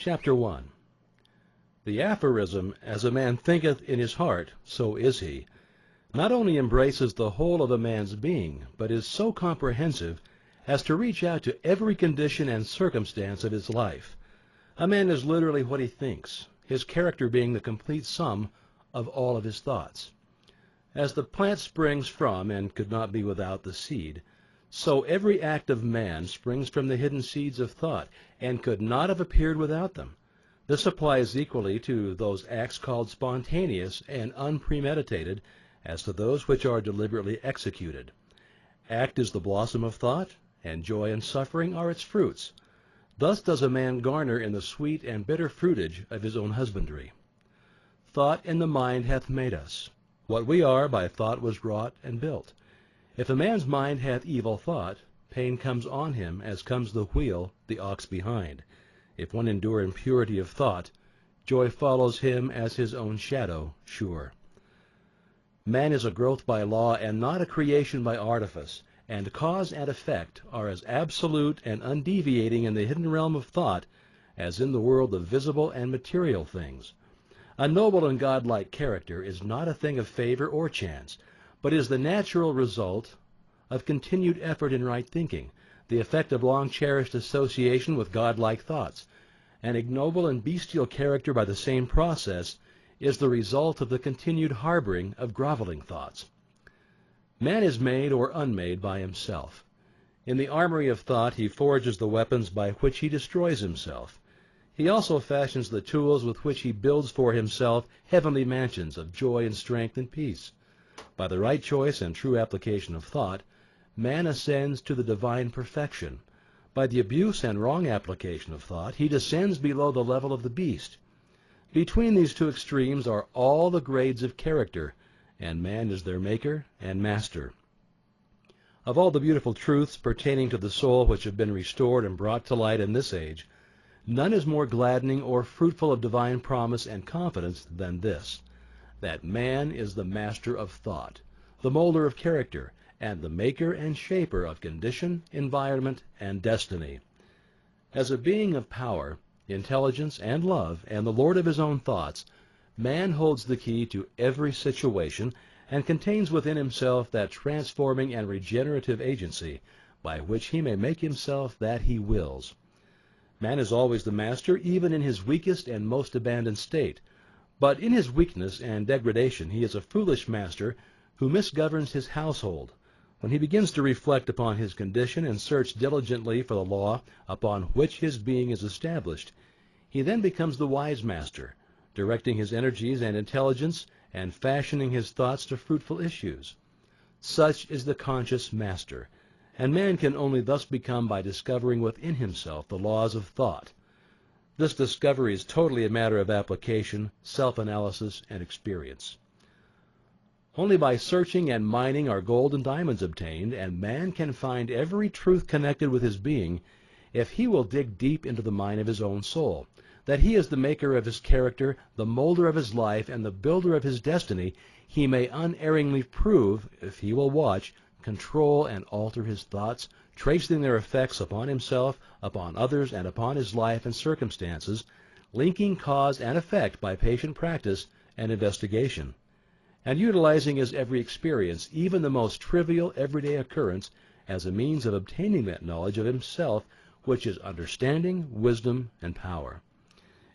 Chapter 1. The aphorism, "As a man thinketh in his heart, so is he," not only embraces the whole of a man's being, but is so comprehensive as to reach out to every condition and circumstance of his life. A man is literally what he thinks, his character being the complete sum of all of his thoughts. As the plant springs from, and could not be without, the seed, so every act of man springs from the hidden seeds of thought, and could not have appeared without them. This applies equally to those acts called spontaneous and unpremeditated as to those which are deliberately executed. Act is the blossom of thought, and joy and suffering are its fruits. Thus does a man garner in the sweet and bitter fruitage of his own husbandry. Thought in the mind hath made us. What we are by thought was wrought and built. If a man's mind hath evil thought, pain comes on him, as comes the wheel, the ox behind. If one endure impurity of thought, joy follows him as his own shadow, sure. Man is a growth by law, and not a creation by artifice, and cause and effect are as absolute and undeviating in the hidden realm of thought as in the world of visible and material things. A noble and godlike character is not a thing of favor or chance, but is the natural result of continued effort in right thinking, the effect of long-cherished association with godlike thoughts. An ignoble and bestial character by the same process is the result of the continued harboring of groveling thoughts. Man is made or unmade by himself. In the armory of thought he forges the weapons by which he destroys himself. He also fashions the tools with which he builds for himself heavenly mansions of joy and strength and peace. By the right choice and true application of thought, man ascends to the divine perfection. By the abuse and wrong application of thought, he descends below the level of the beast. Between these two extremes are all the grades of character, and man is their maker and master. Of all the beautiful truths pertaining to the soul which have been restored and brought to light in this age, none is more gladdening or fruitful of divine promise and confidence than this, that man is the master of thought, the molder of character, and the maker and shaper of condition, environment, and destiny. As a being of power, intelligence, and love, and the lord of his own thoughts, man holds the key to every situation and contains within himself that transforming and regenerative agency by which he may make himself that he wills. Man is always the master, even in his weakest and most abandoned state, but in his weakness and degradation he is a foolish master who misgoverns his household. When he begins to reflect upon his condition and search diligently for the law upon which his being is established, he then becomes the wise master, directing his energies and intelligence and fashioning his thoughts to fruitful issues. Such is the conscious master, and man can only thus become by discovering within himself the laws of thought. This discovery is totally a matter of application, self-analysis, and experience. Only by searching and mining are gold and diamonds obtained, and man can find every truth connected with his being if he will dig deep into the mine of his own soul. That he is the maker of his character, the molder of his life, and the builder of his destiny, he may unerringly prove if he will watch, control, and alter his thoughts, tracing their effects upon himself, upon others, and upon his life and circumstances, linking cause and effect by patient practice and investigation, and utilizing his every experience, even the most trivial everyday occurrence, as a means of obtaining that knowledge of himself which is understanding, wisdom, and power.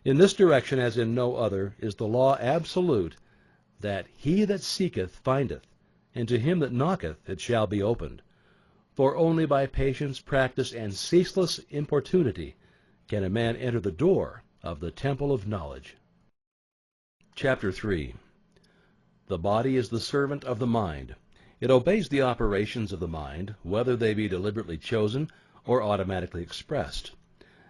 In this direction, as in no other, is the law absolute, that he that seeketh findeth, and to him that knocketh it shall be opened. For only by patience, practice, and ceaseless importunity can a man enter the door of the temple of knowledge. Chapter 3. The body is the servant of the mind. It obeys the operations of the mind, whether they be deliberately chosen or automatically expressed.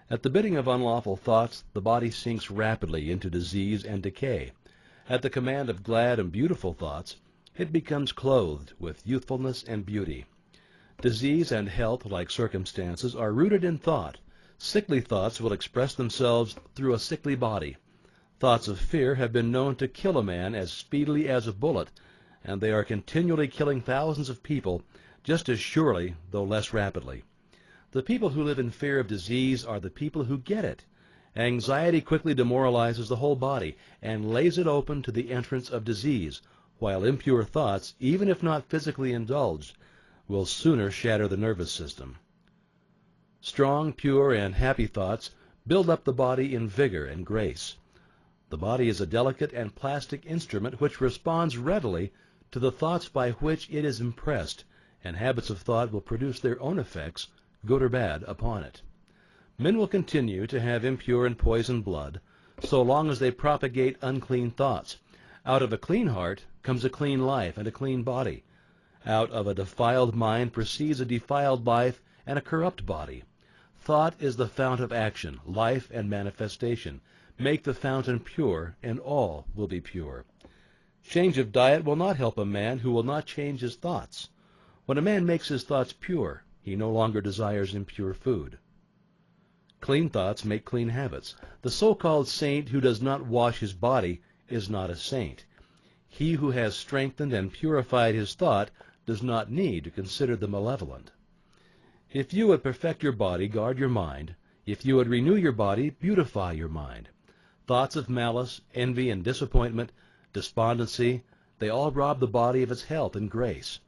At the bidding of unlawful thoughts, the body sinks rapidly into disease and decay. At the command of glad and beautiful thoughts, it becomes clothed with youthfulness and beauty. Disease and health, like circumstances, are rooted in thought. Sickly thoughts will express themselves through a sickly body. Thoughts of fear have been known to kill a man as speedily as a bullet, and they are continually killing thousands of people just as surely, though less rapidly. The people who live in fear of disease are the people who get it, Anxiety quickly demoralizes the whole body and lays it open to the entrance of disease, while impure thoughts, even if not physically indulged, will sooner shatter the nervous system. Strong, pure, and happy thoughts build up the body in vigor and grace. The body is a delicate and plastic instrument which responds readily to the thoughts by which it is impressed, and habits of thought will produce their own effects, good or bad, upon it. Men will continue to have impure and poisoned blood so long as they propagate unclean thoughts. Out of a clean heart comes a clean life and a clean body. Out of a defiled mind proceeds a defiled life and a corrupt body. Thought is the fount of action, life, and manifestation. Make the fountain pure, and all will be pure. Change of diet will not help a man who will not change his thoughts. When a man makes his thoughts pure, he no longer desires impure food. Clean thoughts make clean habits. The so-called saint who does not wash his body is not a saint. He who has strengthened and purified his thought does not need to consider the malevolent. If you would perfect your body, guard your mind. If you would renew your body, beautify your mind. Thoughts of malice, envy, and disappointment, despondency, they all rob the body of its health and grace.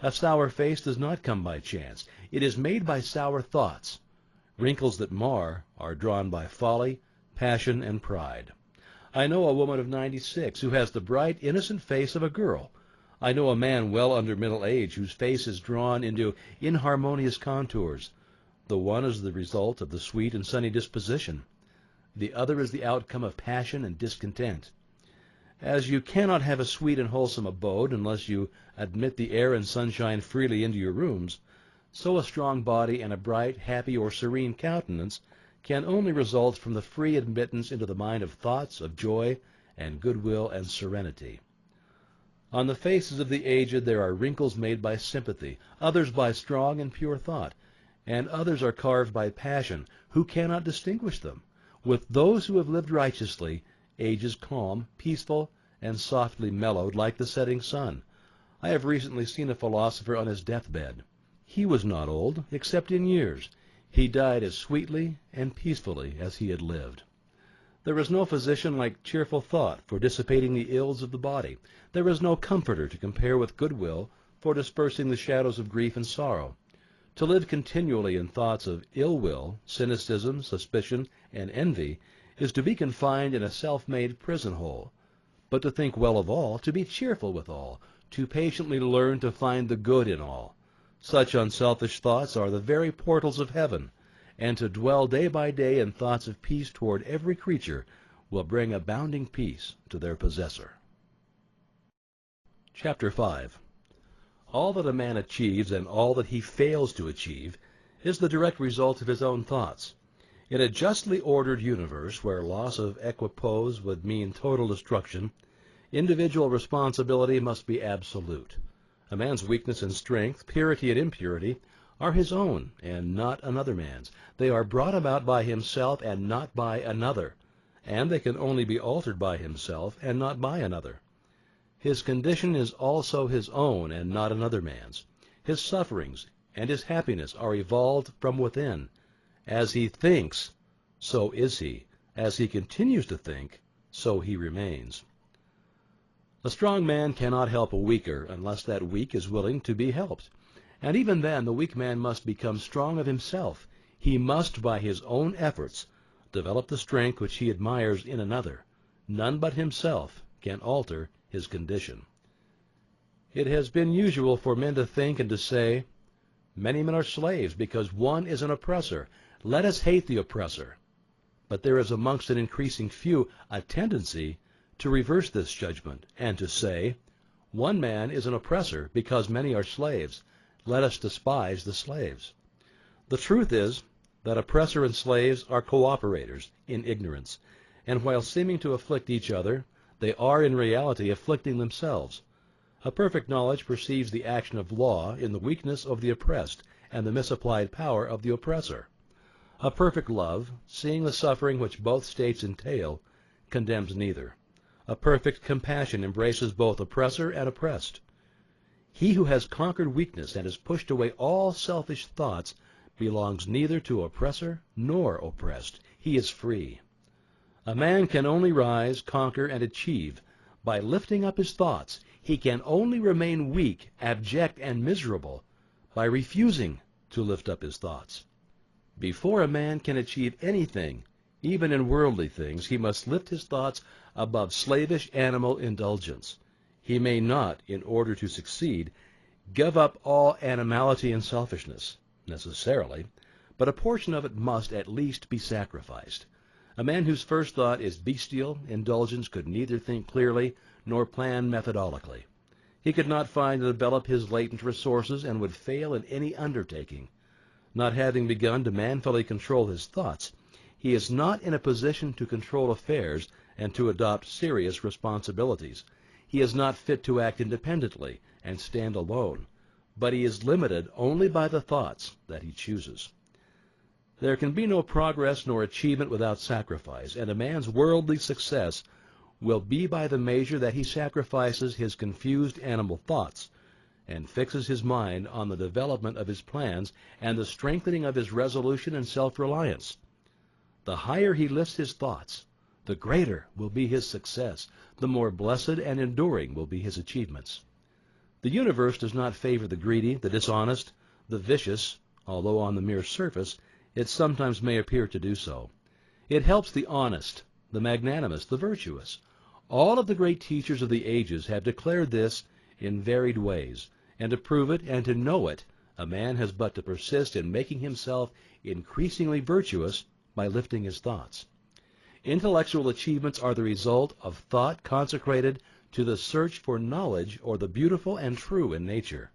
A sour face does not come by chance. It is made by sour thoughts. Wrinkles that mar are drawn by folly, passion, and pride. I know a woman of 96 who has the bright, innocent face of a girl. I know a man well under middle age whose face is drawn into inharmonious contours. The one is the result of the sweet and sunny disposition. The other is the outcome of passion and discontent. As you cannot have a sweet and wholesome abode unless you admit the air and sunshine freely into your rooms, so a strong body and a bright, happy, or serene countenance can only result from the free admittance into the mind of thoughts of joy and goodwill and serenity. On the faces of the aged there are wrinkles made by sympathy, others by strong and pure thought, and others are carved by passion. Who cannot distinguish them? With those who have lived righteously, age is calm, peaceful, and softly mellowed like the setting sun. I have recently seen a philosopher on his deathbed. He was not old, except in years. He died as sweetly and peacefully as he had lived. There is no physician like cheerful thought for dissipating the ills of the body. There is no comforter to compare with goodwill for dispersing the shadows of grief and sorrow. To live continually in thoughts of ill will, cynicism, suspicion, and envy is to be confined in a self-made prison hole. But to think well of all, to be cheerful with all, to patiently learn to find the good in all, such unselfish thoughts are the very portals of heaven, and to dwell day by day in thoughts of peace toward every creature will bring abounding peace to their possessor. Chapter 5. All that a man achieves and all that he fails to achieve is the direct result of his own thoughts. In a justly ordered universe where loss of equipoise would mean total destruction, individual responsibility must be absolute. A man's weakness and strength, purity and impurity, are his own and not another man's. They are brought about by himself and not by another, and they can only be altered by himself and not by another. His condition is also his own and not another man's. His sufferings and his happiness are evolved from within. As he thinks, so is he. As he continues to think, so he remains. A strong man cannot help a weaker unless that weak is willing to be helped. And even then, the weak man must become strong of himself. He must, by his own efforts, develop the strength which he admires in another. None but himself can alter his condition. It has been usual for men to think and to say, "Many men are slaves because one is an oppressor. Let us hate the oppressor." But there is amongst an increasing few a tendency to reverse this judgment, and to say, "One man is an oppressor because many are slaves. Let us despise the slaves." The truth is that oppressor and slaves are cooperators in ignorance, and while seeming to afflict each other, they are in reality afflicting themselves. A perfect knowledge perceives the action of law in the weakness of the oppressed and the misapplied power of the oppressor. A perfect love, seeing the suffering which both states entail, condemns neither. A perfect compassion embraces both oppressor and oppressed. He who has conquered weakness and has pushed away all selfish thoughts belongs neither to oppressor nor oppressed. He is free. A man can only rise, conquer, and achieve by lifting up his thoughts. He can only remain weak, abject, and miserable by refusing to lift up his thoughts. Before a man can achieve anything, even in worldly things, he must lift his thoughts above slavish animal indulgence. He may not, in order to succeed, give up all animality and selfishness, necessarily, but a portion of it must at least be sacrificed. A man whose first thought is bestial indulgence could neither think clearly nor plan methodically. He could not find and develop his latent resources and would fail in any undertaking. Not having begun to manfully control his thoughts, he is not in a position to control affairs and to adopt serious responsibilities. He is not fit to act independently and stand alone, but he is limited only by the thoughts that he chooses. There can be no progress nor achievement without sacrifice, and a man's worldly success will be by the measure that he sacrifices his confused animal thoughts and fixes his mind on the development of his plans and the strengthening of his resolution and self-reliance. The higher he lifts his thoughts, the greater will be his success, the more blessed and enduring will be his achievements. The universe does not favor the greedy, the dishonest, the vicious, although on the mere surface it sometimes may appear to do so. It helps the honest, the magnanimous, the virtuous. All of the great teachers of the ages have declared this in varied ways, and to prove it and to know it, a man has but to persist in making himself increasingly virtuous by lifting his thoughts. Intellectual achievements are the result of thought consecrated to the search for knowledge or the beautiful and true in nature.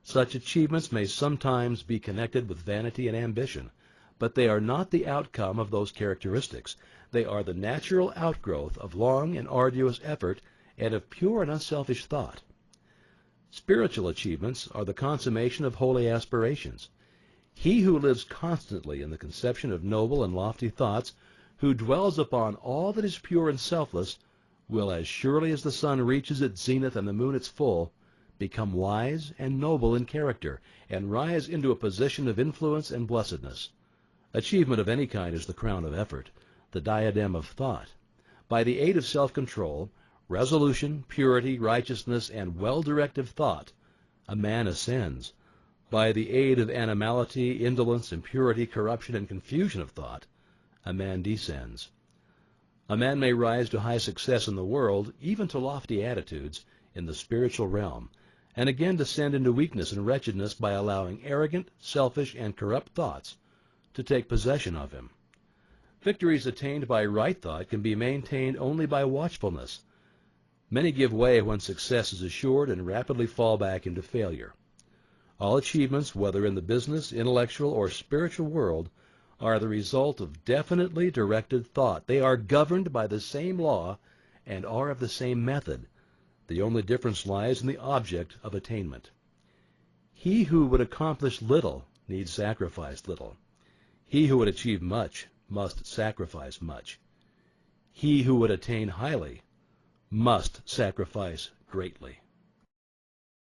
Such achievements may sometimes be connected with vanity and ambition, but they are not the outcome of those characteristics. They are the natural outgrowth of long and arduous effort and of pure and unselfish thought. Spiritual achievements are the consummation of holy aspirations. He who lives constantly in the conception of noble and lofty thoughts, who dwells upon all that is pure and selfless, will, as surely as the sun reaches its zenith and the moon its full, become wise and noble in character, and rise into a position of influence and blessedness. Achievement of any kind is the crown of effort, the diadem of thought. By the aid of self-control, resolution, purity, righteousness, and well-directed thought, a man ascends. By the aid of animality, indolence, impurity, corruption, and confusion of thought, a man descends. A man may rise to high success in the world, even to lofty attitudes, in the spiritual realm, and again descend into weakness and wretchedness by allowing arrogant, selfish, and corrupt thoughts to take possession of him. Victories attained by right thought can be maintained only by watchfulness. Many give way when success is assured and rapidly fall back into failure. All achievements, whether in the business, intellectual, or spiritual world, are the result of definitely directed thought. They are governed by the same law and are of the same method. The only difference lies in the object of attainment. He who would accomplish little needs sacrifice little. He who would achieve much must sacrifice much. He who would attain highly must sacrifice greatly.